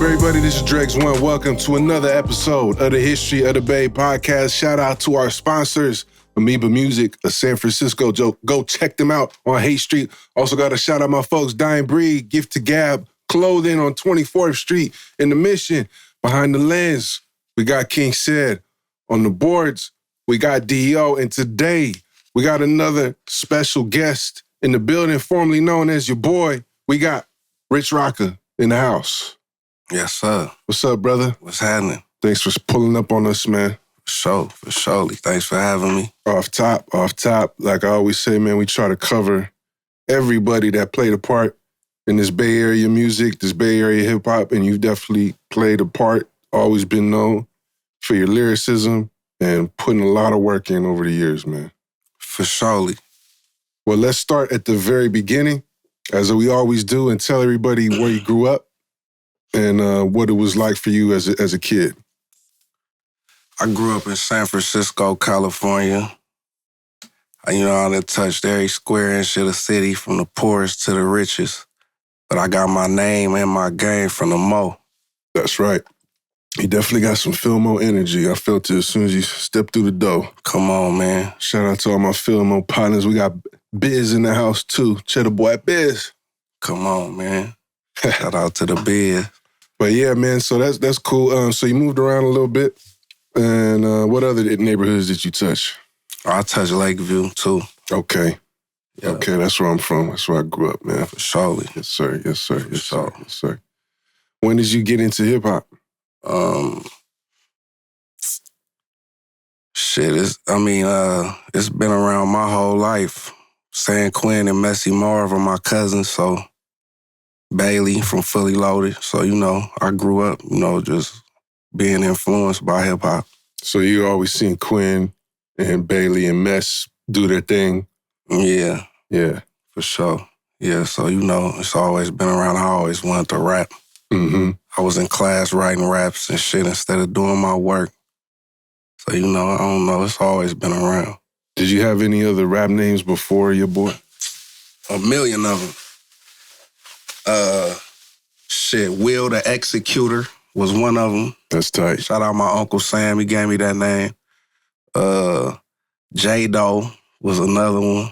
everybody? This is Dregs One. Welcome to another episode of the History of the Bay podcast. Shout out to our sponsors, Amoeba Music, a San Francisco joke. Go check them out on Haight Street. Also got to shout out my folks, Dying Breed, Gift to Gab, Clothing on 24th Street in the Mission. Behind the lens, we got King Said. On the boards, we got DEO. And today, we got another special guest in the building, formerly known as your boy. We got Rich Rocka in the house. Yes, sir. What's up, brother? What's happening? Thanks for pulling up on us, man. For sure. Thanks for having me. Off top. Like I always say, man, we try to cover everybody that played a part in this Bay Area music, this Bay Area hip-hop, and you've definitely played a part, always been known for your lyricism and putting a lot of work in over the years, man. For surely. Well, let's start at the very beginning, as we always do, and tell everybody where you grew up and what it was like for you as a kid. I grew up in San Francisco, California. I done touched every square inch of the city, from the poorest to the richest. But I got my name and my game from the Mo. That's right. You definitely got some Filmo energy. I felt it as soon as you stepped through the door. Come on, man. Shout out to all my Filmo partners. We got Biz in the house, too. Cheddar Boy Biz. Come on, man. Shout out to the Biz. But yeah, man, so that's cool. So you moved around a little bit. And what other neighborhoods did you touch? I touched Lakeview, too. Okay. Yeah. Okay, that's where I'm from. That's where I grew up, man. For surely. Yes, sir. When did you get into hip-hop? It's been around my whole life. San Quinn and Messy Marv are my cousins, so Bailey from Fully Loaded. So, I grew up, just being influenced by hip-hop. So you always seen Quinn and Bailey and Mess do their thing? Yeah. Yeah. For sure. Yeah, so, it's always been around. I always wanted to rap. Mm-hmm. I was in class writing raps and shit instead of doing my work. So, I don't know. It's always been around. Did you have any other rap names before your boy? A million of them. Will the Executor was one of them. That's tight. Shout out my Uncle Sam. He gave me that name. J-Do was another one.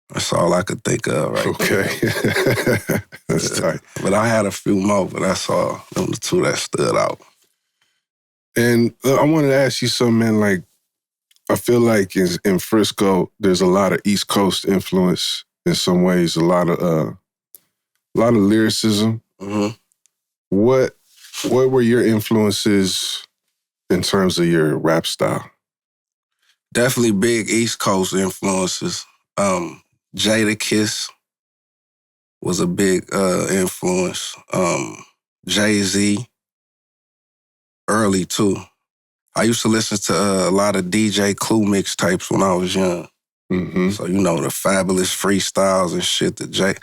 That's all I could think of right Okay. That's tight. But I had a few more, but that's all. Them the two that stood out. And I wanted to ask you something, man. Like, I feel like in Frisco, there's a lot of East Coast influence in some ways, a lot of lyricism. Mm-hmm. What were your influences in terms of your rap style? Definitely big East Coast influences. Jadakiss was a big influence. Jay-Z, early too. I used to listen to a lot of DJ Clue mixtapes when I was young. Mm-hmm. So, the fabulous freestyles and shit that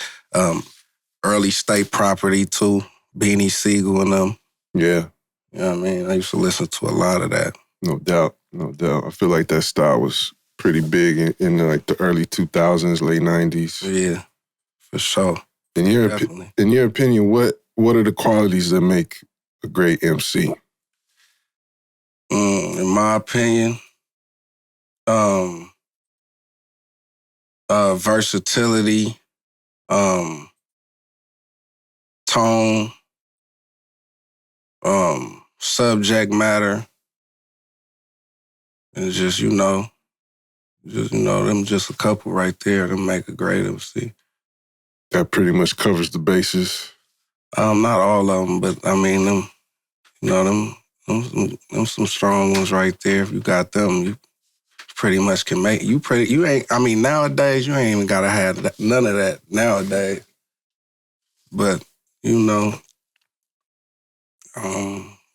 early State Property too, Beanie Siegel and them. Yeah. You know what I mean? I used to listen to a lot of that. No doubt. I feel like that style was pretty big in like the early 2000s, late 90s. Yeah, for sure. In your opinion, what are the qualities that make a great MC? In my opinion, versatility, tone, subject matter, and just, them just a couple right there to make a great MC. That pretty much covers the bases. Not all of them, but them, them some strong ones right there. If you got them, you pretty much can make, nowadays, you ain't even gotta have none of that nowadays. But,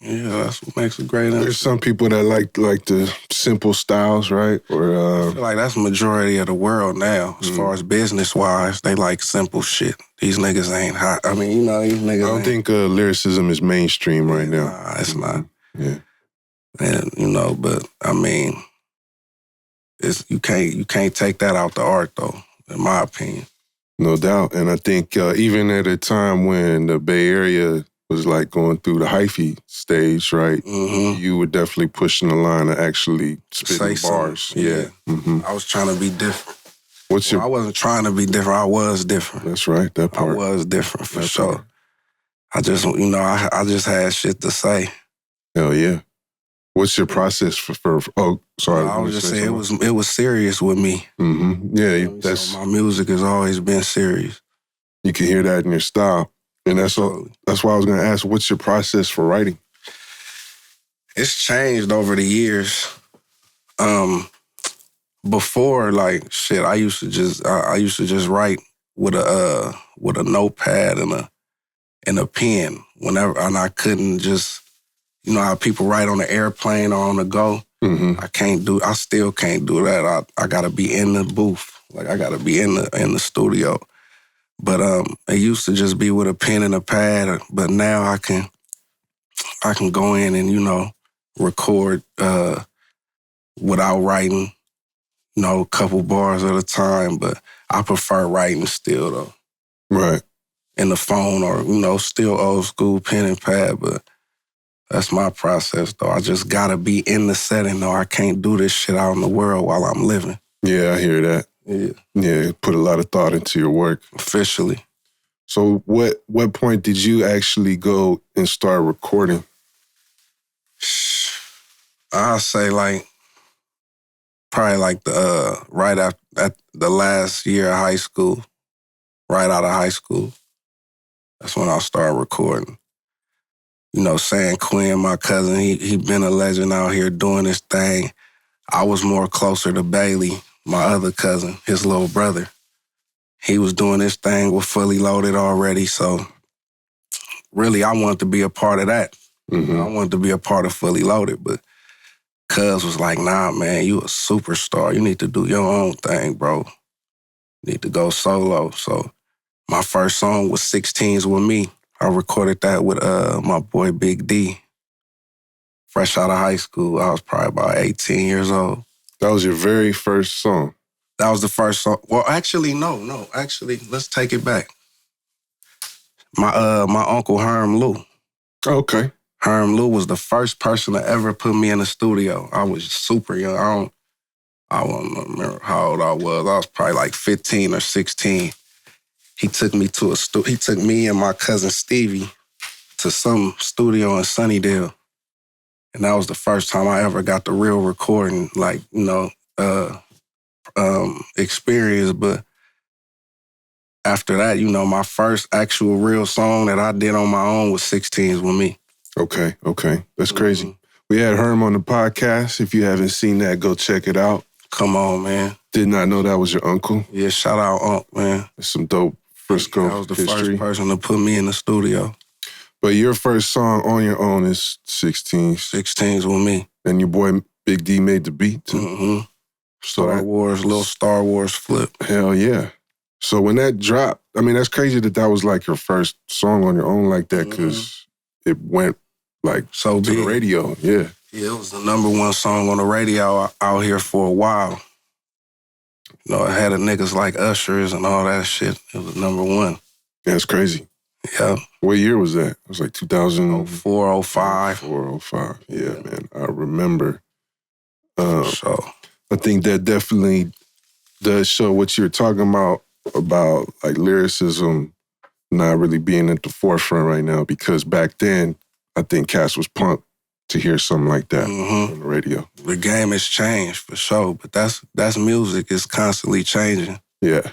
that's what makes a great MC. There's some people that like the simple styles, right? Or I feel like that's the majority of the world now. As far as business-wise, they like simple shit. These niggas ain't hot. These niggas I don't think lyricism is mainstream right now. Nah, it's not. Yeah. And, but, you can't take that out the art, though, in my opinion. No doubt. And I think even at a time when the Bay Area was like going through the hyphy stage, right? Mm-hmm. You were definitely pushing the line of actually spitting bars. Yeah. Mm-hmm. I was trying to be different. I wasn't trying to be different. I was different. That's right. That part. I was different for that sure. Part. I just, I just had shit to say. Hell yeah. What's your process for oh, sorry. I was just saying it was serious with me. Mm-hmm. Yeah, so my music has always been serious. You can hear that in your style. And that's why I was gonna ask, what's your process for writing? It's changed over the years. Before, like shit, I used to just write with a notepad and a pen whenever, and I couldn't just, how people write on the airplane or on the go. Mm-hmm. I still can't do that. I gotta be in the booth. Like I gotta be in the studio. But it used to just be with a pen and a pad. But now I can go in and, record without writing, a couple bars at a time. But I prefer writing still though. Right. In the phone or, still old school pen and pad, but that's my process, though. I just gotta be in the setting, though. I can't do this shit out in the world while I'm living. Yeah, I hear that. Yeah, put a lot of thought into your work. Officially. So what point did you actually go and start recording? I'll say probably right after at the last year of high school, right out of high school. That's when I started recording. San Quinn, my cousin, he been a legend out here doing this thing. I was more closer to Bailey, my other cousin, his little brother. He was doing this thing with Fully Loaded already, so really I wanted to be a part of that. Mm-hmm. I wanted to be a part of Fully Loaded, but Cuz was like, nah, man, you a superstar. You need to do your own thing, bro. You need to go solo. So my first song was 16s with Me. I recorded that with my boy Big D. Fresh out of high school, I was probably about 18 years old. That was your very first song? That was the first song. Well, actually, no. Actually, let's take it back. My uncle Herm Lewis. Okay. Herm Lewis was the first person to ever put me in the studio. I was super young. I don't remember how old I was. I was probably like 15 or 16. He took me to he took me and my cousin Stevie to some studio in Sunnydale. And that was the first time I ever got the real recording, experience. But after that, my first actual real song that I did on my own was 16s with Me. Okay. That's crazy. Mm-hmm. We had Herm on the podcast. If you haven't seen that, go check it out. Come on, man. Did not know that was your uncle. Yeah, shout out Unc, man. That's some dope Frisco That was the history. First person to put me in the studio. But your first song on your own is 16s. 16s with Me. And your boy Big D made the beat too. Mm-hmm. Little Star Wars flip. Hell yeah. So when that dropped, I mean, that's crazy that was like your first song on your own like that, because it went like so to big. The radio. Yeah. Yeah, it was the #1 song on the radio out here for a while. It had niggas like Ushers and all that shit. It was #1. That's crazy. Yeah. What year was that? It was like 2004, 05. 05. Yeah, man. I remember. So I think that definitely does show what you're talking about like lyricism not really being at the forefront right now, because back then, I think Cass was pumped to hear something like that on the radio. The game has changed for sure, but that's music. It's constantly changing. Yeah.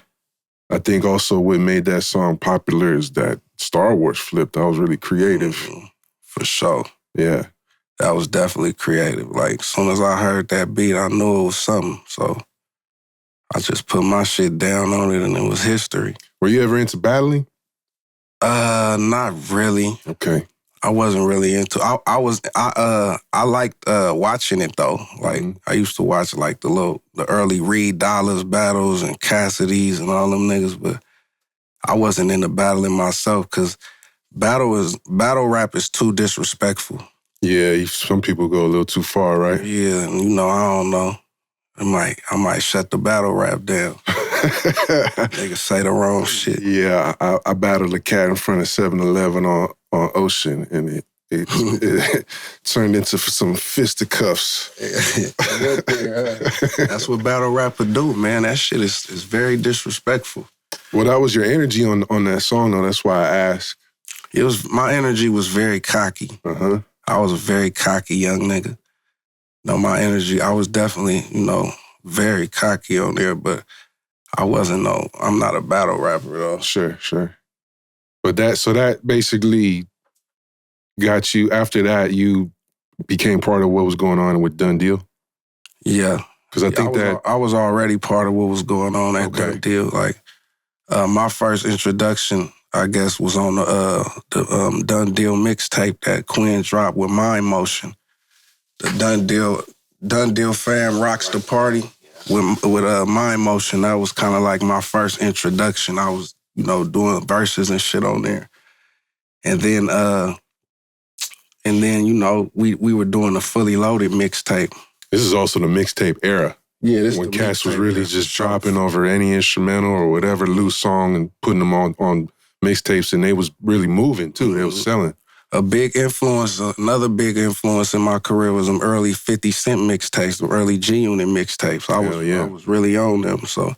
I think also what made that song popular is that Star Wars flip. That was really creative. For sure. Yeah. That was definitely creative. Like, as soon as I heard that beat, I knew it was something. So I just put my shit down on it and it was history. Were you ever into battling? Not really. Okay. I wasn't really into. I liked watching it though. Like I used to watch like the early Reed Dollars battles and Cassidy's and all them niggas, but I wasn't into battling myself because battle rap is too disrespectful. Yeah, some people go a little too far, right? Yeah, and I don't know. I might shut the battle rap down. Niggas say the wrong shit. Yeah, I battled a cat in front of 7-Eleven on Ocean, and it turned into some fisticuffs. That's what battle rapper do, man. That shit is very disrespectful. Well, that was your energy on that song, though. That's why I asked. My energy was very cocky. Uh-huh. I was a very cocky young nigga. My energy, I was definitely, very cocky on there, but I'm not a battle rapper at all. Sure. But that basically got you, after that, you became part of what was going on with Done Deal? Yeah. Because I think I was already part of what was going on at Done Deal. Like, my first introduction, I guess, was on the Done Deal mixtape that Quinn dropped with Mind Motion. The Done Deal fam rocks the party with Mind Motion. That was kind of like my first introduction. I was, doing verses and shit on there. And then we were doing a Fully Loaded mixtape. This is also the mixtape era. Yeah, this when cats was really just dropping over any instrumental or whatever loose song and putting them on mixtapes, and they was really moving too. They was selling. Another big influence in my career was them early 50 Cent mixtapes, the early G-Unit mixtapes. I was really on them, so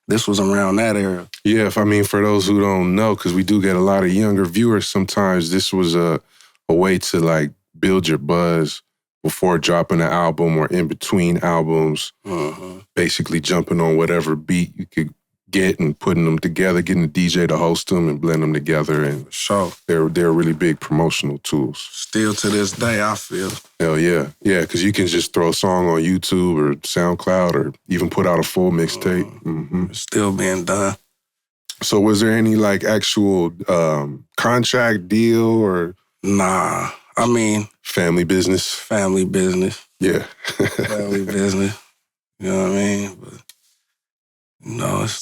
this was around that era. Yeah, for those who don't know, because we do get a lot of younger viewers sometimes, this was a way to like build your buzz before dropping an album or in between albums, basically jumping on whatever beat you could get and putting them together, getting the DJ to host them and blend them together. And they're really big promotional tools. Still to this day, I feel. Hell yeah. Yeah, because you can just throw a song on YouTube or SoundCloud or even put out a full mixtape. It's still being done. So was there any like actual contract deal or? Nah. Family business. Family business. Yeah. Family business. You know what I mean? But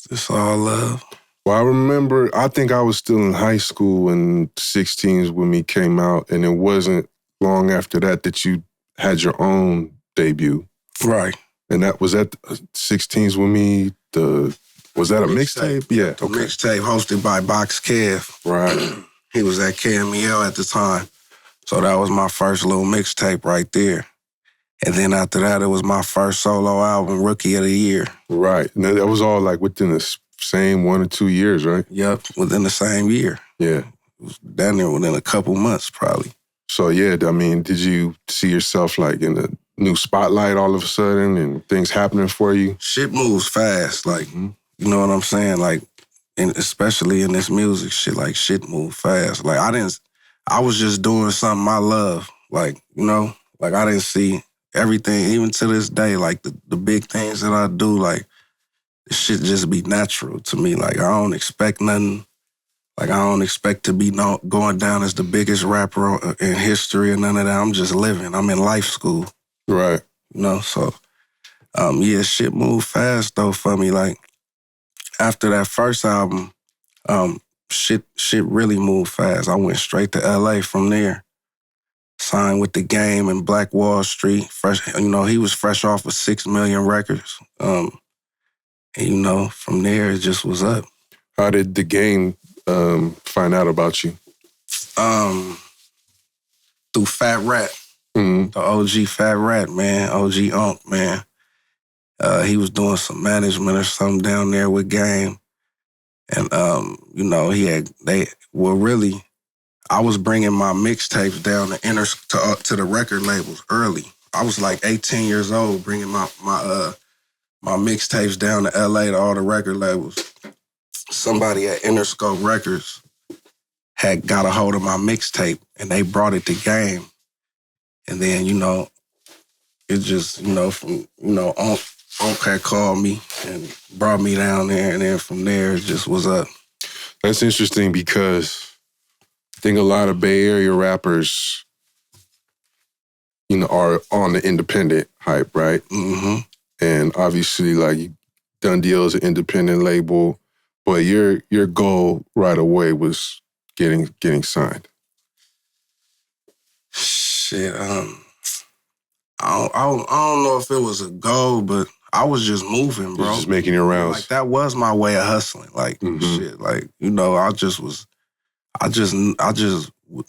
it's all love. Well, I remember, I think I was still in high school when 16s With Me came out, and it wasn't long after that you had your own debut. Right. And was that 16s With Me, was that a mixtape? Yeah. The mixtape hosted by Box Kev. Right. He was at KMEL at the time. So that was my first little mixtape right there. And then after that, it was my first solo album, Rookie of the Year. Right. And that was all like within the same 1 or 2 years, right? Yep, within the same year. Yeah. It was down there within a couple months, probably. So yeah, did you see yourself like in a new spotlight all of a sudden and things happening for you? Shit moves fast, like, you know what I'm saying? Like, and especially in this music shit, like shit moves fast. Like I was just doing something I love. Like, like I didn't see everything, even to this day, like the big things that I do, like, this shit just be natural to me. Like, I don't expect nothing. Like, I don't expect to be going down as the biggest rapper in history or none of that. I'm just living. I'm in life school. Right. So, shit moved fast, though, for me. Like, after that first album, shit really moved fast. I went straight to L.A. from there. Signed with The Game and Black Wall Street. He was fresh off of 6 Million records. And, from there, it just was up. How did The Game find out about you? Through Fat Rat. The OG Fat Rat, man. OG Unk, man. He was doing some management or something down there with Game. And, I was bringing my mixtapes down to the record labels early. I was like 18 years old, bringing my mixtapes down to LA to all the record labels. Somebody at Interscope Records had got a hold of my mixtape, and they brought it to Game. And then, it just, Onk had called me and brought me down there, and then from there, it just was up. That's interesting because I think a lot of Bay Area rappers, are on the independent hype, right? Mm-hmm. And obviously, like, Done Deal is an independent label, but your goal right away was getting signed. Shit, I don't know if it was a goal, but I was just moving, bro. Just making your rounds. Like, that was my way of hustling. Like, shit. Like, you know, I just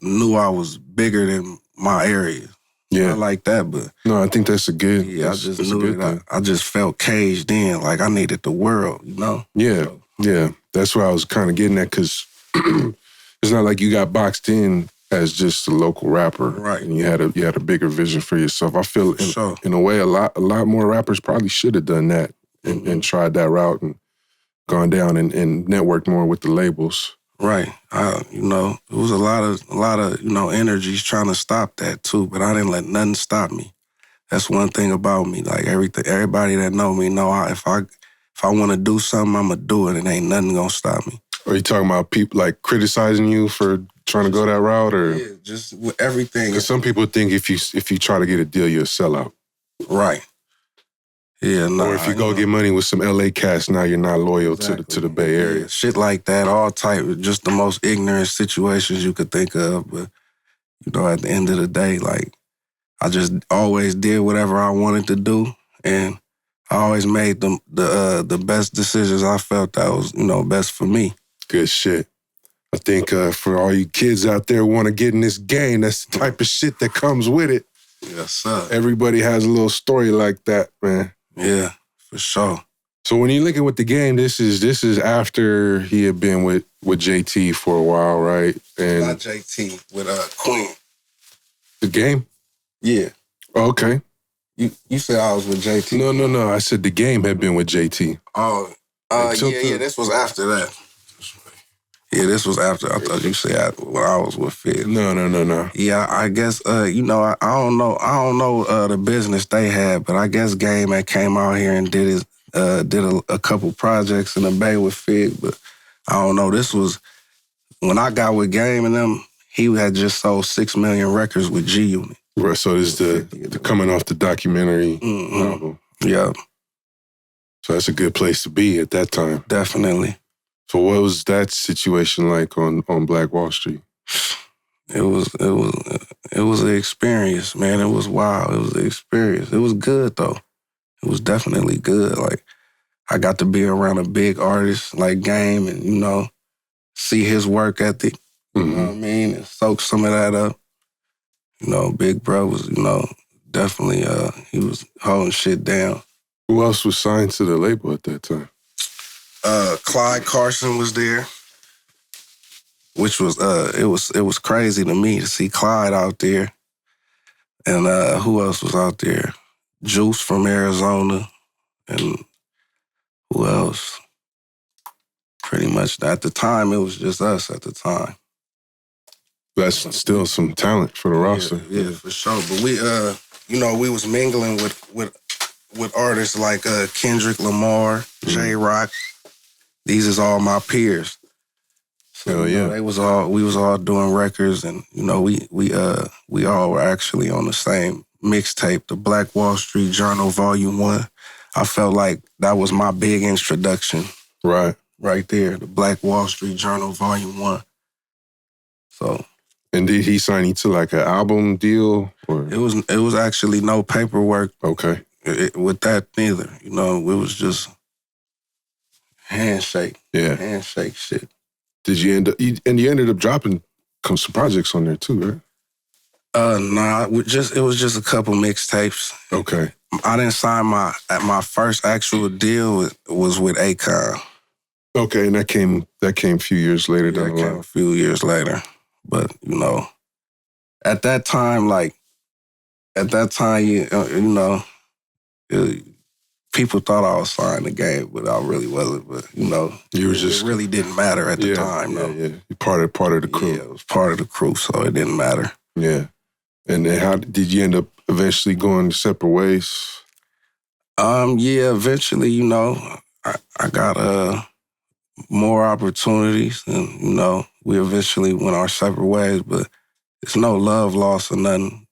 knew I was bigger than my area. Yeah. Not like that, but... No, I think that's a good... Yeah, I just knew that I just felt caged in. Like, I needed the world, you know? Yeah, yeah. That's what I was kind of getting at, because it's not like you got boxed in as just a local rapper. Right. And you had a bigger vision for yourself. I feel, in a way, a lot more rappers probably should have done that and tried that route and gone down and networked more with the labels. Right. You know, it was a lot of, you know, energies trying to stop that too, but I didn't let nothing stop me. That's one thing about me. Like, everybody that know me know if I want to do something, I'm gonna do it, and ain't nothing gonna stop me. Are you talking about people like criticizing you for trying to go that route, or? Yeah, just with everything. Because some people think if you try to get a deal, you're a sellout. Right. Yeah, no. Or if you go get money with some LA cats, now you're not loyal to the Bay Area. Yeah, shit like that, all type, just the most ignorant situations you could think of. But, you know, at the end of the day, like, I just always did whatever I wanted to do, and I always made the best decisions I felt that was, you know, best for me. Good shit. I think for all you kids out there who want to get in this game, that's the type of shit that comes with it. Yes, sir. Everybody has a little story like that, man. Yeah, for sure. So when you're looking with the game, this is after he had been with JT for a while, right? And not JT, with Queen. The game? Yeah. Oh, okay. You said I was with JT? No. I said the game had been with JT. Oh, yeah, this was after that. Yeah, this was after. I thought you said when I was with Fed. No. Yeah, I guess, you know, I don't know the business they had, but I guess Game had came out here and did a couple projects in the Bay with Fig, but I don't know. This was, when I got with Game and them, he had just sold 6 million records with G Unit. Right, so this is the coming off the documentary album. Yeah. So that's a good place to be at that time. Definitely. So what was that situation like on Black Wall Street? It was an experience, man. It was wild. It was an experience. It was good though. It was definitely good. Like, I got to be around a big artist like Game and, you know, see his work ethic. You know what I mean? And soak some of that up. You know, Big Bro was, you know, definitely he was holding shit down. Who else was signed to the label at that time? Clyde Carson was there, which was it was crazy to me to see Clyde out there. And who else was out there? Juice from Arizona, and who else? Pretty much at the time it was just us at the time. That's still some talent for the roster. Yeah, for sure. But we you know, we was mingling with artists like Kendrick Lamar, J-Rock. These is all my peers. So, hell yeah. We was all doing records, and, you know, we all were actually on the same mixtape, the Black Wall Street Journal Volume 1. I felt like that was my big introduction. Right. Right there, the Black Wall Street Journal Volume 1. So. And did he sign you to like an album deal? Or? It was actually no paperwork. Okay. With that neither. You know, it was just handshake. Yeah. Handshake shit. Did you you ended up dropping some projects on there too, right? Nah, it was just a couple mixtapes. Okay. I didn't sign my first actual deal was with Akon. Okay, and that came a few years later down the line. A few years later. But, you know, at that time, you know, people thought I was signing the game, but I really wasn't. But, you know, it really didn't matter at the time, though. Yeah, you're part of the crew. Yeah, it was part of the crew, so it didn't matter. Yeah. And then how did you end up eventually going separate ways? Yeah, eventually, you know, I got more opportunities, and, you know, we eventually went our separate ways, but it's no love lost or nothing.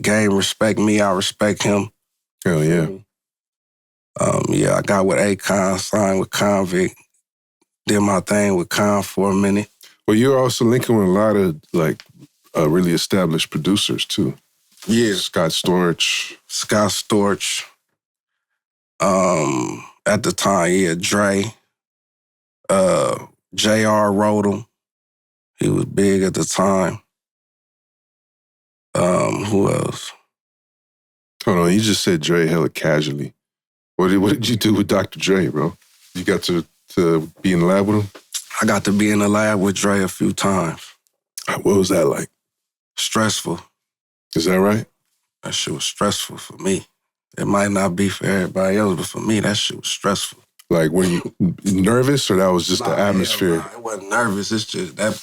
Game respect me, I respect him. Hell yeah. Yeah, I got with Akon, signed with Konvict, did my thing with Kon for a minute. Well, you're also linking with a lot of, like, really established producers, too. Yeah. Scott Storch. At the time, yeah, Dre, JR wrote him. He was big at the time. Who else? Hold on, you just said Dre hella casually. What did you do with Dr. Dre, bro? You got to be in the lab with him? I got to be in the lab with Dre a few times. What was that like? Stressful. Is that right? That shit was stressful for me. It might not be for everybody else, but for me, that shit was stressful. Like, were you nervous or that was just the atmosphere? Nah, I wasn't nervous. It's just that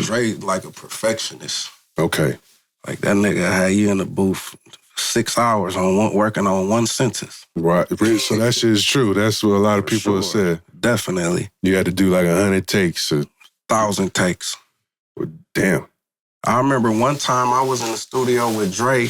Dre like a perfectionist. Okay. Like that nigga had you in the booth 6 hours working on one sentence. Right. So that shit is true. That's what a lot of people have said. Definitely. You had to do like 100 takes. 1,000 takes. Damn. I remember one time I was in the studio with Dre.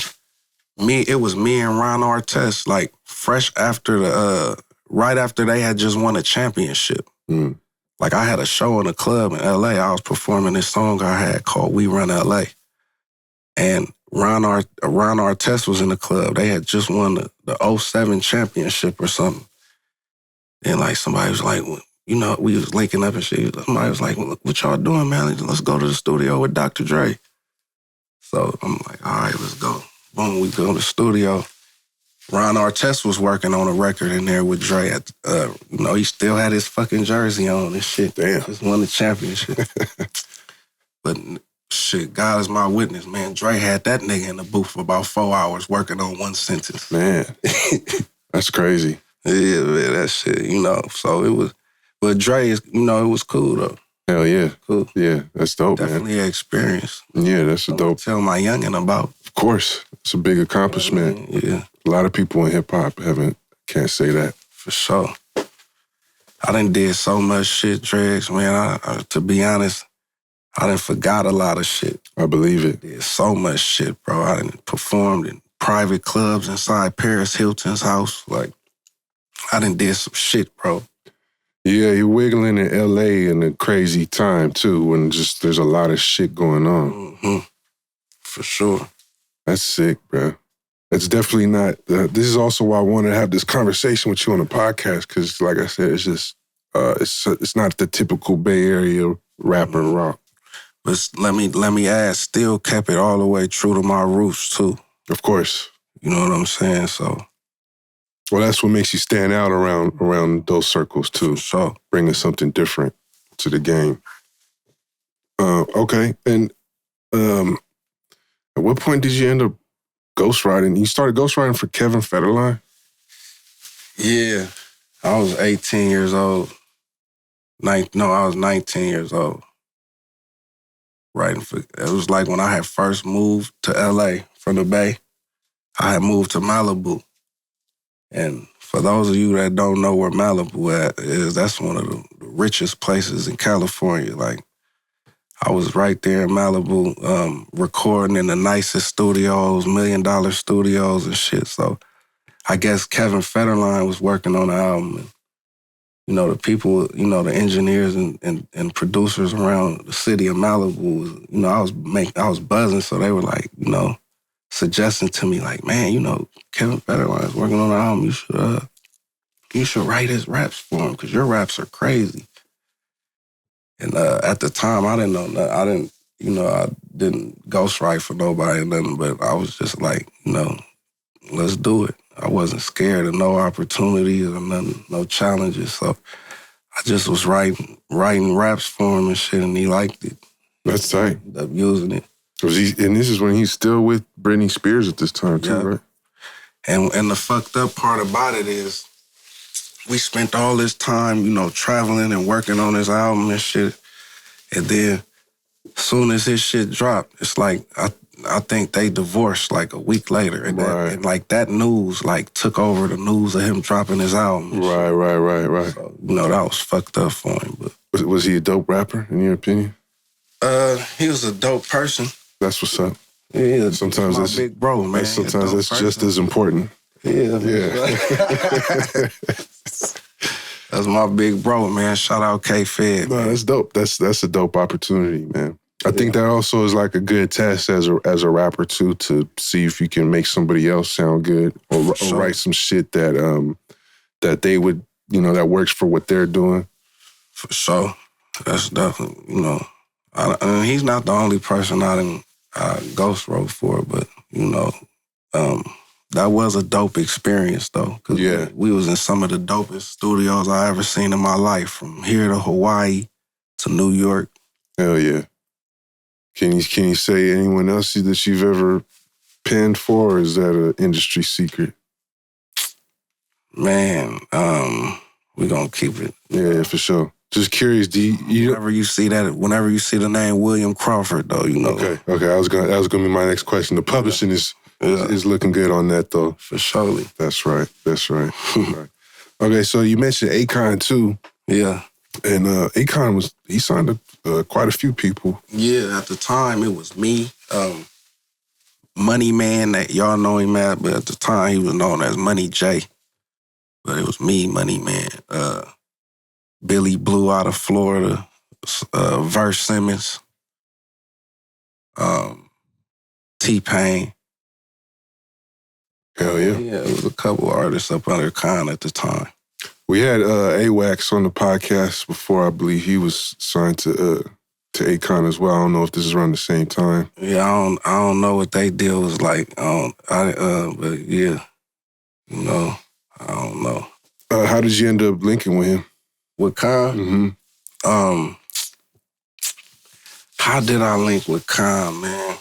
It was me and Ron Artest, like fresh after right after they had just won a championship. Mm. Like I had a show in a club in LA. I was performing this song I had called We Run LA. And Ron Artest was in the club. They had just won the 07 championship or something. And like somebody was like, you know, we was linking up and shit. Somebody was like, well, what y'all doing, man? Let's go to the studio with Dr. Dre. So I'm like, all right, let's go. Boom, we go to the studio. Ron Artest was working on a record in there with Dre. He still had his fucking jersey on and shit. Damn. Just won the championship. But shit, God is my witness, man. Dre had that nigga in the booth for about 4 hours working on one sentence. Man, that's crazy. Yeah, man, that shit, So it was, but Dre, it was cool though. Hell yeah. Cool. Yeah, that's dope, Definitely an experience. Yeah, that's a dope. Tell my youngin' about. Of course. It's a big accomplishment. Yeah. A lot of people in hip-hop can't say that. For sure. I done did so much shit, Dregs, man. To be honest, I done forgot a lot of shit. I believe it. Did so much shit, bro. I done performed in private clubs inside Paris Hilton's house. Like, I done did some shit, bro. Yeah, you're wiggling in L.A. in a crazy time, too, when just there's a lot of shit going on. Mm-hmm. For sure. That's sick, bro. It's definitely not... this is also why I wanted to have this conversation with you on the podcast, because, like I said, it's just... it's not the typical Bay Area rapper rock. But let me add, still kept it all the way true to my roots, too. Of course. You know what I'm saying? So... Well, that's what makes you stand out around those circles, too. So bringing something different to the game. Okay. And at what point did you end up ghostwriting? You started ghostwriting for Kevin Federline? Yeah. I was 18 years old. I was 19 years old. Writing for... It was like when I had first moved to LA from the Bay. I had moved to Malibu. And for those of you that don't know where Malibu is, that's one of the richest places in California. Like, I was right there in Malibu, recording in the nicest studios, $1 million studios and shit. So I guess Kevin Federline was working on the album. And, the people, the engineers and producers around the city of Malibu, I was buzzing. So they were like, suggesting to me, like, man, Kevin Federline is working on an album. You should write his raps for him because your raps are crazy. And at the time, I didn't know nothing. I didn't ghostwrite for nobody or nothing, but I was just like, let's do it. I wasn't scared of no opportunities or nothing, no challenges. So I just was writing raps for him and shit, and he liked it. That's tight. Ended up using it. And this is when he's still with Britney Spears at this time, too, right? And the fucked up part about it is we spent all this time, traveling and working on his album and shit. And then as soon as his shit dropped, it's like, I think they divorced like a week later. And, that news took over the news of him dropping his album. Right. So, that was fucked up for him. But was he a dope rapper, in your opinion? He was a dope person. That's what's up. Yeah, sometimes that's my big bro, man. Sometimes that's just as important. Yeah. That's my big bro, man. Shout out K-Fed. No, that's dope. That's a dope opportunity, man. I think that also is like a good test as a rapper too, to see if you can make somebody else sound good or write some shit that that they would, that works for what they're doing? For sure. That's definitely, and he's not the only person I ghost wrote for, but, that was a dope experience, though. Cause we was in some of the dopest studios I ever seen in my life, from here to Hawaii to New York. Hell yeah. Can you say anyone else that you've ever penned for, or is that an industry secret? Man, we gonna keep it. Yeah, for sure. Just curious, whenever you see the name William Crawford, though, Okay. That was gonna be my next question. The publishing is looking good on that, though. For surely. That's right. Right. Okay, so you mentioned Akon too. Yeah. And Akon he signed quite a few people. Yeah, at the time it was me, Money Man, that y'all know him at, but at the time he was known as Money J. But it was me, Money Man. Billy Blue out of Florida, Verse Simmons, T-Pain. Hell yeah. Yeah, it was a couple artists up under Con at the time. We had AWAX on the podcast before. I believe he was signed to Akon as well. I don't know if this is around the same time. Yeah, I don't know what they deal was like. But yeah, I don't know. How did you end up linking with him? With Con? Mm-hmm. How did I link with Con, man?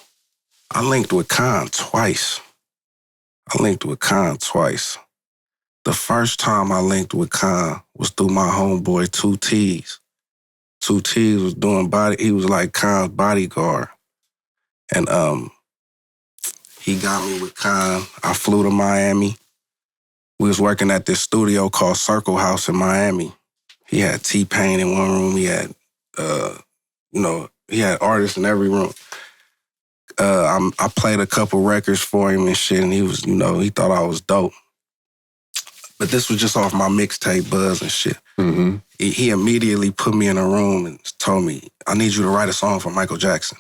I linked with Con twice. The first time I linked with Con was through my homeboy, 2 T's. 2 T's was doing he was like Con's bodyguard. And he got me with Con. I flew to Miami. We was working at this studio called Circle House in Miami. He had T-Pain in one room. He had, he had artists in every room. I played a couple records for him and shit, and he was, he thought I was dope. But this was just off my mixtape buzz and shit. Mm-hmm. He immediately put me in a room and told me, I need you to write a song for Michael Jackson.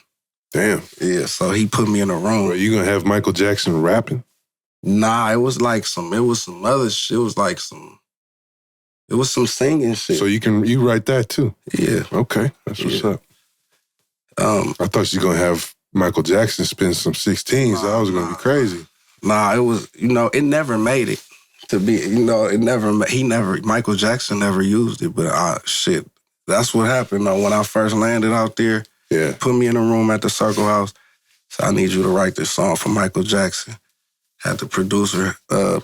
Damn. Yeah, so he put me in a room. Are you going to have Michael Jackson rapping? Nah, it was some other shit. It was some singing shit. So you write that too? Yeah. Okay, that's what's up. I thought you were going to have Michael Jackson spin some 16s. That was going to be crazy. Nah, it was, it never made it to be, Michael Jackson never used it, but shit, that's what happened though. When I first landed out there, put me in a room at the Circle House, so I need you to write this song for Michael Jackson. Had the producer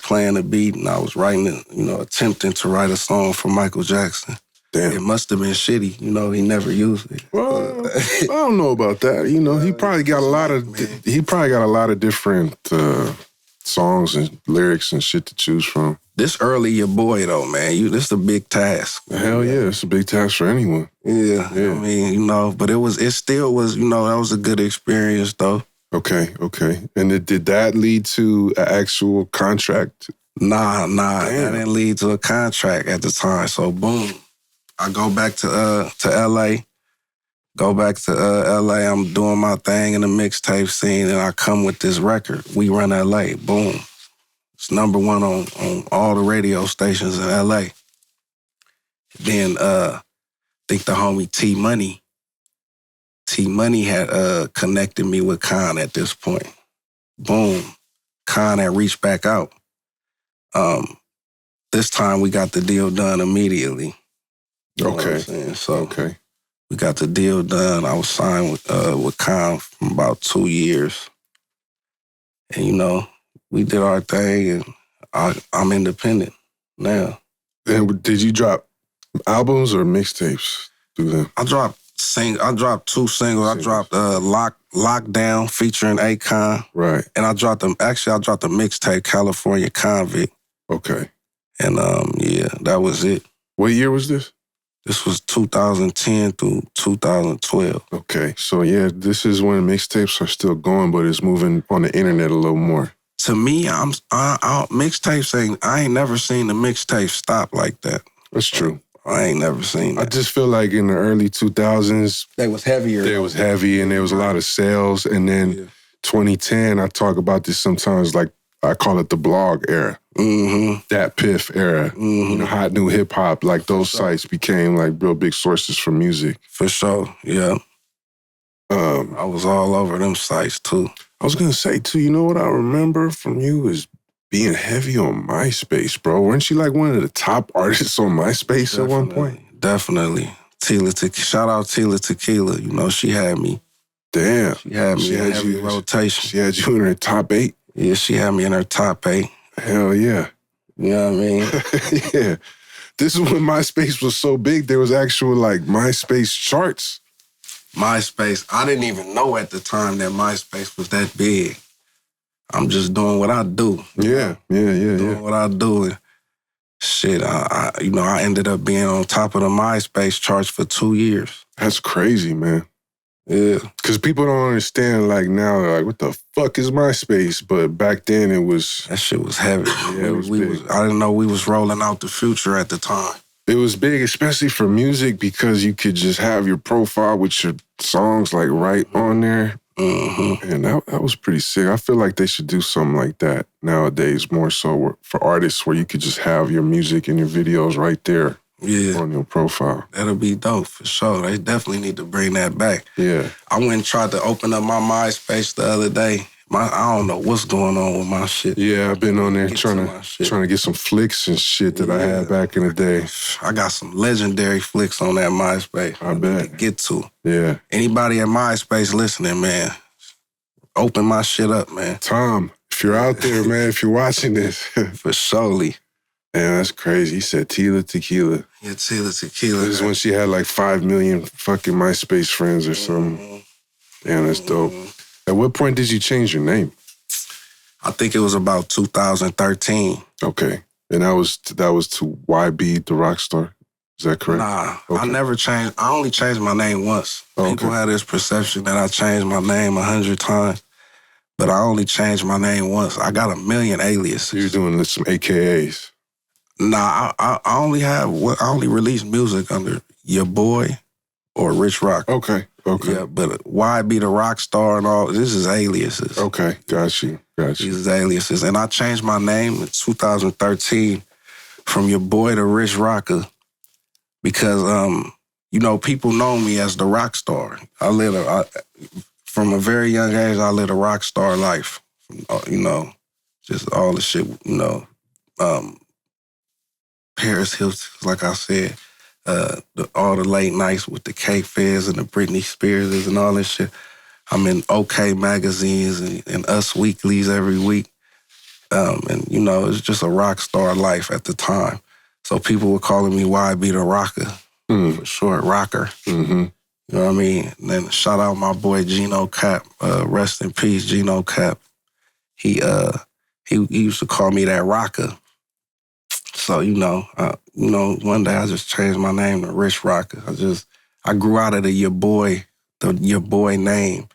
playing the beat, and I was writing it, attempting to write a song for Michael Jackson. Damn. It must have been shitty, he never used it. Well, I don't know about that. He probably got a lot of different songs and lyrics and shit to choose from. This early your boy though, man. This is a big task. Hell yeah, it's a big task for anyone. Yeah. I mean, but it still was, that was a good experience though. Okay. And did that lead to an actual contract? Nah, that didn't lead to a contract at the time. So boom, I go back to LA. I'm doing my thing in the mixtape scene, and I come with this record. We Run LA. Boom. It's number 1 on all the radio stations in LA. Then I think the homie T Money had connected me with Con at this point. Boom. Con had reached back out. This time we got the deal done immediately. Okay. So we got the deal done. I was signed with Con for about 2 years. And, we did our thing, and I'm independent now. And did you drop albums or mixtapes through them? I dropped 2 singles. I dropped Lockdown featuring Akon. Right. And I dropped the mixtape California Konvict. Okay. And that was it. What year was this? This was 2010 through 2012. Okay. So this is when mixtapes are still going, but it's moving on the internet a little more. To me, mixtapes I ain't never seen the mixtape stop like that. That's true. I ain't never seen that. I just feel like in the early 2000s, they was heavier. They was heavy, and there was a lot of sales. And then 2010, I talk about this sometimes, like I call it the blog era. that Piff era, you know, hot new hip hop, like those sites became like real big sources for music. For sure, yeah. I was all over them sites too. I was gonna say too, you know what I remember from you is being heavy on MySpace, bro. Weren't you like one of the top artists on MySpace at one point? Definitely. Shout out Tila Tequila. You know, she had me. Damn. She had me in heavy rotation. She had you in her top 8? Yeah, she had me in her top 8. Hell yeah. You know what I mean? Yeah. This is when MySpace was so big, there was actual like MySpace charts. MySpace, I didn't even know at the time that MySpace was that big. I'm just doing what I do. Yeah. Doing what I do. And shit, I ended up being on top of the MySpace charts for 2 years. That's crazy, man. Yeah. Because people don't understand, like, now, like, what the fuck is MySpace? But back then, it was... That shit was heavy. Yeah, it was big. I didn't know we was rolling out the future at the time. It was big, especially for music, because you could just have your profile with your songs, like, right on there. And that was pretty sick. I feel like they should do something like that nowadays, more so for artists, where you could just have your music and your videos right there on your profile. That'll be dope, for sure. They definitely need to bring that back. Yeah. I went and tried to open up my MySpace the other day. I don't know what's going on with my shit. Yeah, I've been on there trying to get some flicks and shit that I had back in the day. I got some legendary flicks on that MySpace. I bet. Get to. Yeah. Anybody at MySpace listening, man, open my shit up, man. Tom, if you're out there, man, if you're watching this. For surely. Man, that's crazy. He said Tila Tequila. Yeah, Tila Tequila. This is when she had like 5 million fucking MySpace friends or something. Damn, that's dope. At what point did you change your name? I think it was about 2013. Okay. And that was to YB, the rock star? Is that correct? Nah, okay. I never changed. I only changed my name once. People had this perception that I changed my name 100 times, but I only changed my name once. I got 1 million aliases. You're doing some AKAs. Nah, I only release music under Your Boy or Rich Rock. Okay. Yeah, but YB the rock star and all, this is aliases. Okay, got you. These is aliases. And I changed my name in 2013 from Your Boy to Rich Rocka because, people know me as the rock star. From a very young age, I lived a rock star life. Just all the shit, Paris Hilton, like I said. All the late nights with the K-Feds and the Britney Spears and all this shit. I'm in OK magazines and Us Weeklies every week. It's just a rock star life at the time. So people were calling me YB the Rocker, for short, Rocker. Mm-hmm. You know what I mean? And then shout out my boy Gino Cap, rest in peace, Gino Cap. He used to call me that Rocker. So, one day I just changed my name to Rich Rocker. I grew out of the Your Boy name,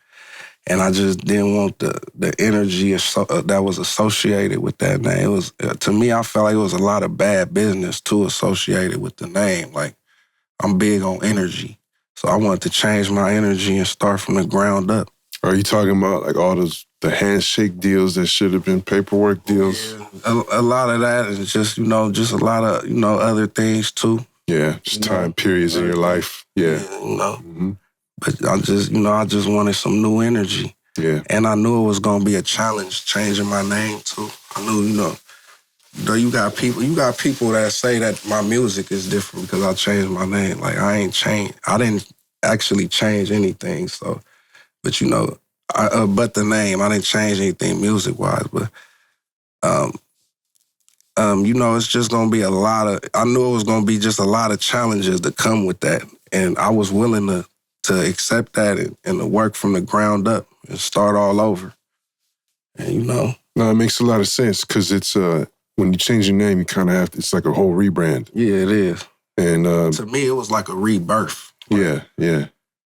and I just didn't want the energy that was associated with that name. It was, to me, I felt like it was a lot of bad business too associated with the name. Like, I'm big on energy. So I wanted to change my energy and start from the ground up. Are you talking about like all the handshake deals that should have been paperwork deals? Yeah, a lot of that is just a lot of, other things too. Yeah, just time periods in your life. Yeah. Mm-hmm. But I just wanted some new energy. Yeah. And I knew it was going to be a challenge changing my name too. I knew, you got people that say that my music is different because I changed my name. Like I didn't actually change anything. So, but but the name, I didn't change anything music-wise, but, it's just going to be I knew it was going to be just a lot of challenges that come with that. And I was willing to accept that and to work from the ground up and start all over. And, No, it makes a lot of sense because it's, when you change your name, you kind of it's like a whole rebrand. Yeah, it is. And to me, it was like a rebirth. Like, yeah.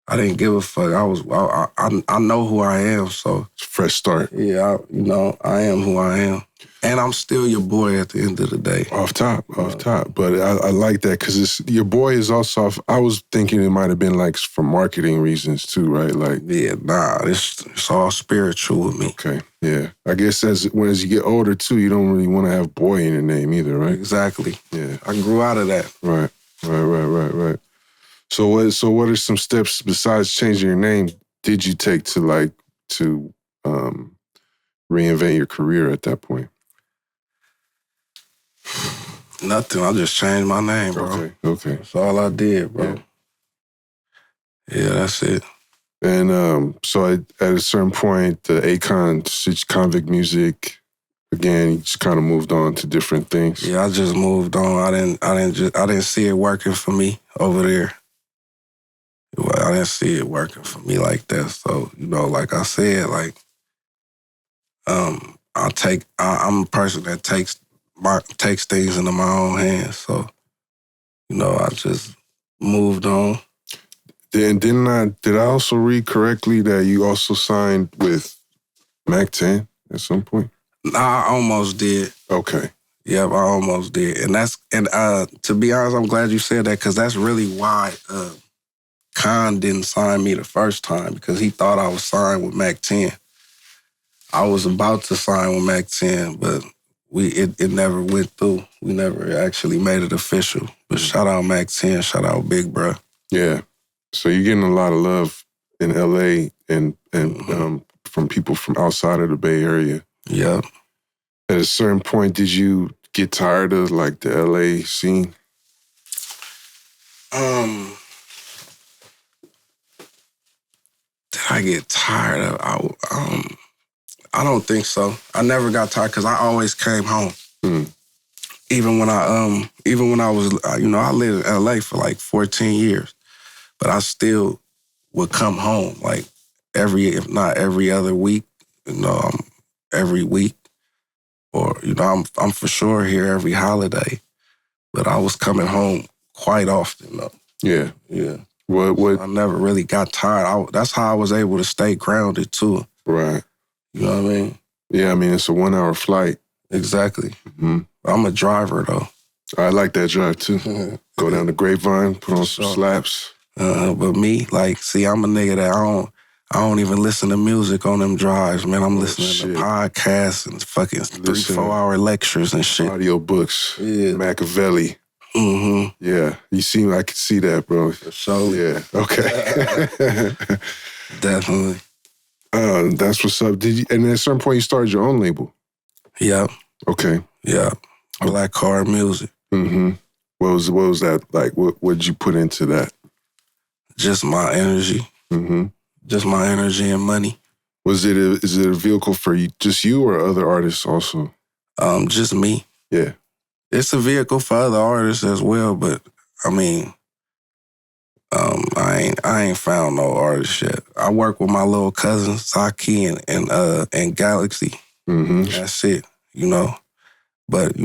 I didn't give a fuck. I know who I am, so it's a fresh start. Yeah, I am who I am. And I'm still your boy at the end of the day. Off top. But I like that because your boy is also, I was thinking it might have been like for marketing reasons too, right? Like, yeah, nah, it's all spiritual with me. Okay, yeah. I guess as you get older too, you don't really want to have boy in your name either, right? Exactly. Yeah. I grew out of that. Right. So what are some steps besides changing your name did you take to reinvent your career at that point? Nothing. I just changed my name, bro. Okay. That's all I did, bro. Yeah, that's it. And so at a certain point, the Akon Konvict music, again, you just kind of moved on to different things. Yeah, I just moved on. I didn't see it working for me over there. I didn't see it working for me like that. So, like I said, like, I'm a person that takes things into my own hands. So, I just moved on. Did I also read correctly that you also signed with Mack 10 at some point? Nah, I almost did. Okay. Yep, I almost did. And to be honest, I'm glad you said that because that's really why Khan didn't sign me the first time because he thought I was signed with Mack 10. I was about to sign with Mack 10, but it never went through. We never actually made it official. But shout out Mack 10, shout out Big Bruh. Yeah. So you're getting a lot of love in LA and from people from outside of the Bay Area. Yeah. At a certain point, did you get tired of like the LA scene? Did I get tired of? I don't think so. I never got tired because I always came home. Even when I was, I lived in LA for like 14 years, but I still would come home like if not every other week, every week, or I'm for sure here every holiday, but I was coming home quite often though. Yeah. What? I never really got tired. That's how I was able to stay grounded too. Right. You know what I mean? Yeah, I mean, it's a 1-hour flight. Exactly. Mm-hmm. I'm a driver, though. I like that drive, too. Go down the Grapevine, put on some slaps. But me, I'm a nigga that I don't even listen to music on them drives, man. I'm listening to podcasts and fucking 3-4 hour lectures and shit. Audio books. Yeah. Machiavelli. Mm-hmm. Yeah. I can see that, bro. So yeah. Okay. Definitely. That's what's up. And at a certain point, you started your own label? Yeah. Okay. Yeah. Black Card Music. Mm-hmm. What was that like? What did you put into that? Just my energy. Mm-hmm. Just my energy and money. Is it a vehicle for just you or other artists also? Just me. Yeah. It's a vehicle for other artists as well, but I mean, I ain't found no artist yet. I work with my little cousins, Saki and Galaxy. Mm-hmm. That's it, But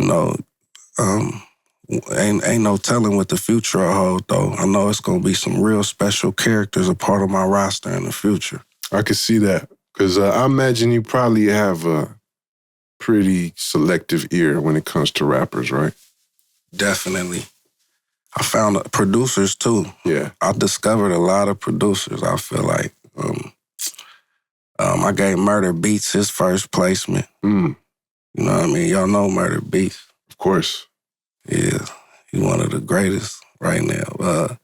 ain't no telling what the future will hold though. I know it's gonna be some real special characters a part of my roster in the future. I could see that because I imagine you probably have a pretty selective ear when it comes to rappers, right? Definitely. I found producers too. Yeah. I discovered a lot of producers. I feel like I gave Murder Beats his first placement. Mm. You know what I mean? Y'all know Murder Beats. Of course. Yeah. He's one of the greatest right now.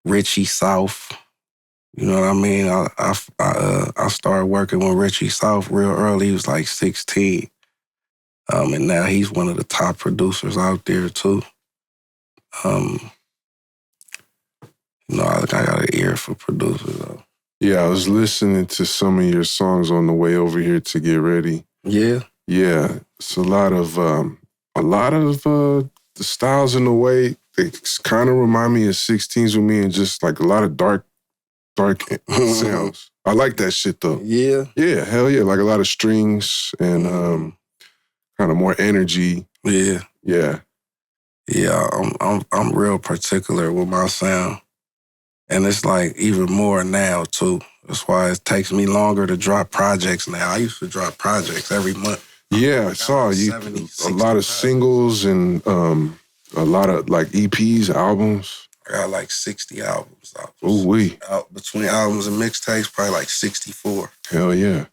Richie South. You know what I mean? I started working with Richie South real early. He was like 16. And now he's one of the top producers out there too. I got an ear for producers though. Yeah, I was listening to some of your songs on the way over here to get ready. Yeah? Yeah. It's a lot of the styles in the way, they kind of remind me of 16s with me and just like a lot of dark sounds. I like that shit though. Yeah? Yeah, hell yeah. Like a lot of strings and kind of more energy. Yeah. Yeah. Yeah, I'm real particular with my sound. And it's like even more now too. That's why it takes me longer to drop projects now. I used to drop projects every month. Yeah, I saw you. 70, A lot of singles and a lot of like EPs, albums. I got like 60 albums out. Ooh-wee. Out between albums and mixtapes, probably like 64. Hell yeah.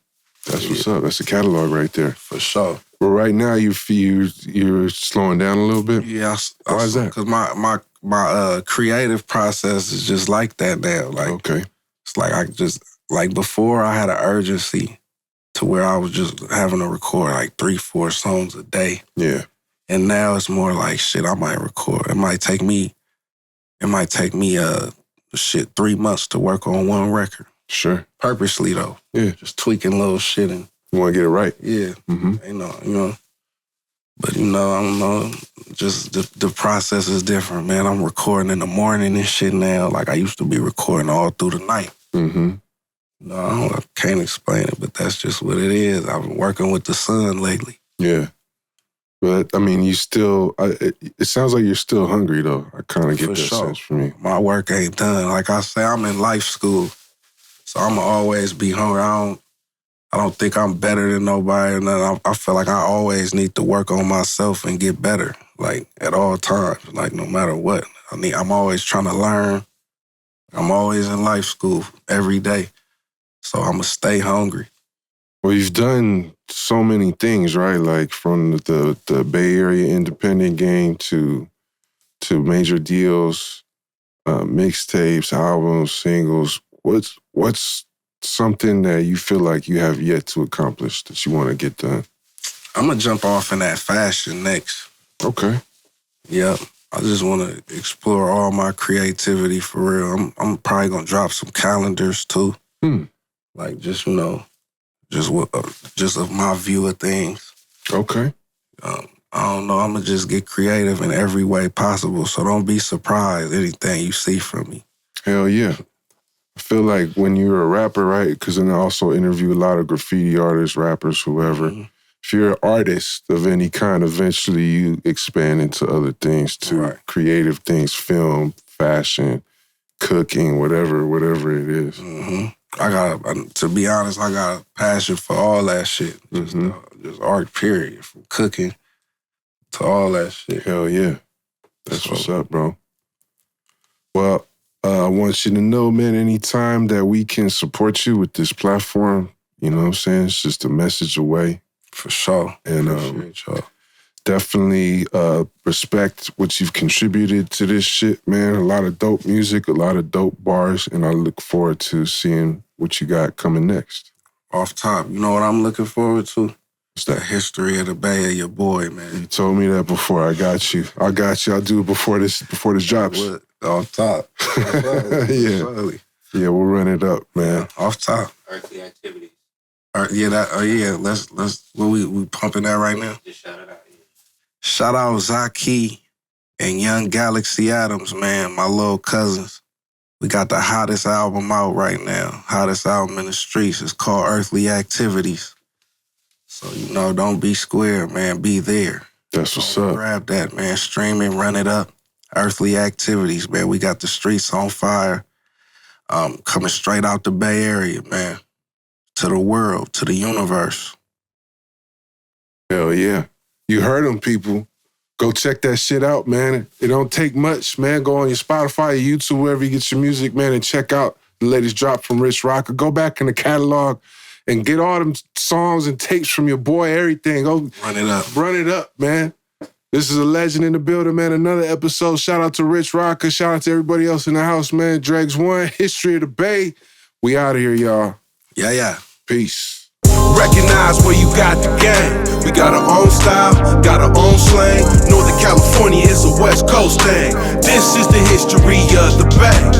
That's what's up. That's the catalog right there. For sure. Well, right now you're slowing down a little bit? Yeah. Why is that? Because my creative process is just like that now. Like, okay. It's like I just, like before I had an urgency to where I was just having to record like 3-4 songs a day. Yeah. And now it's more like, shit, I might record. It might take me 3 months to work on one record. Sure. Purposely though. Yeah. Just tweaking little shit and you want to get it right. yeah. Mm-hmm. You know. But I don't know. Just the process is different, man. I'm recording in the morning and shit now. Like I used to be recording all through the night. Mm-hmm. No, I can't explain it, but that's just what it is. I've been working with the sun lately. Yeah. But, I mean, you still, it sounds like you're still hungry, though. I kind of get that sense from you. My work ain't done. Like I say, I'm in life school, so I'm going to always be hungry. I don't think I'm better than nobody. And I feel like I always need to work on myself and get better, like, at all times, like, no matter what. I'm always trying to learn. I'm always in life school every day, so I'm going to stay hungry. Well, you've done so many things, right? Like from the Bay Area independent game to major deals, mixtapes, albums, singles. What's something that you feel like you have yet to accomplish that you want to get done? I'm going to jump off in that fashion next. Okay. Yep. I just want to explore all my creativity for real. I'm probably going to drop some calendars too. Like just, just of my view of things. Okay. I don't know. I'm going to just get creative in every way possible. So don't be surprised anything you see from me. Hell yeah. I feel like when you're a rapper, right? Because then I also interview a lot of graffiti artists, rappers, whoever. Mm-hmm. If you're an artist of any kind, eventually you expand into other things too. Right. Creative things, film, fashion, cooking, whatever it is. Mm-hmm. To be honest, I got a passion for all that shit. Just art, period. From cooking to all that shit. Hell yeah. That's what's up, bro. Well, I want you to know, man, anytime that we can support you with this platform, you know what I'm saying? It's just a message away. For sure. And definitely respect what you've contributed to this shit, man. A lot of dope music, a lot of dope bars, and I look forward to seeing what you got coming next. Off top, you know what I'm looking forward to? What's that? The history of the Bay of your boy, man. You told me that before. I got you. I'll do it before this drops. What? Off top. Yeah. Yeah, we'll run it up, man. Off top. Earthly activities. Let's we pumping that right now? Just shout it out. Yeah. Shout out Zaki and Young Galaxy Adams, man, my little cousins. We got the hottest album out right now. Hottest album in the streets. It's called Earthly Activities. So, don't be square, man. Be there. That's what's up. Grab that, man. Stream it, run it up. Earthly Activities, man. We got the streets on fire. Coming straight out the Bay Area, man. To the world, to the universe. Hell yeah. You heard them, people. Go check that shit out, man. It don't take much, man. Go on your Spotify, your YouTube, wherever you get your music, man, and check out the latest drop from Rocka. Go back in the catalog and get all them songs and tapes from your boy, everything. Go run it up. Run it up, man. This is a legend in the building, man. Another episode. Shout out to Rocka. Shout out to everybody else in the house, man. Dregs One, History of the Bay. We out of here, y'all. Yeah. Peace. Recognize where you got the game. We got our own style, got our own slang. Northern California is a West Coast thing. This is the history of the Bay.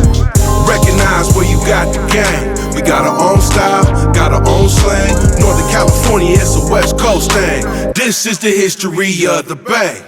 Recognize where you got the game. We got our own style, got our own slang. Northern California is a West Coast thing. This is the history of the Bay.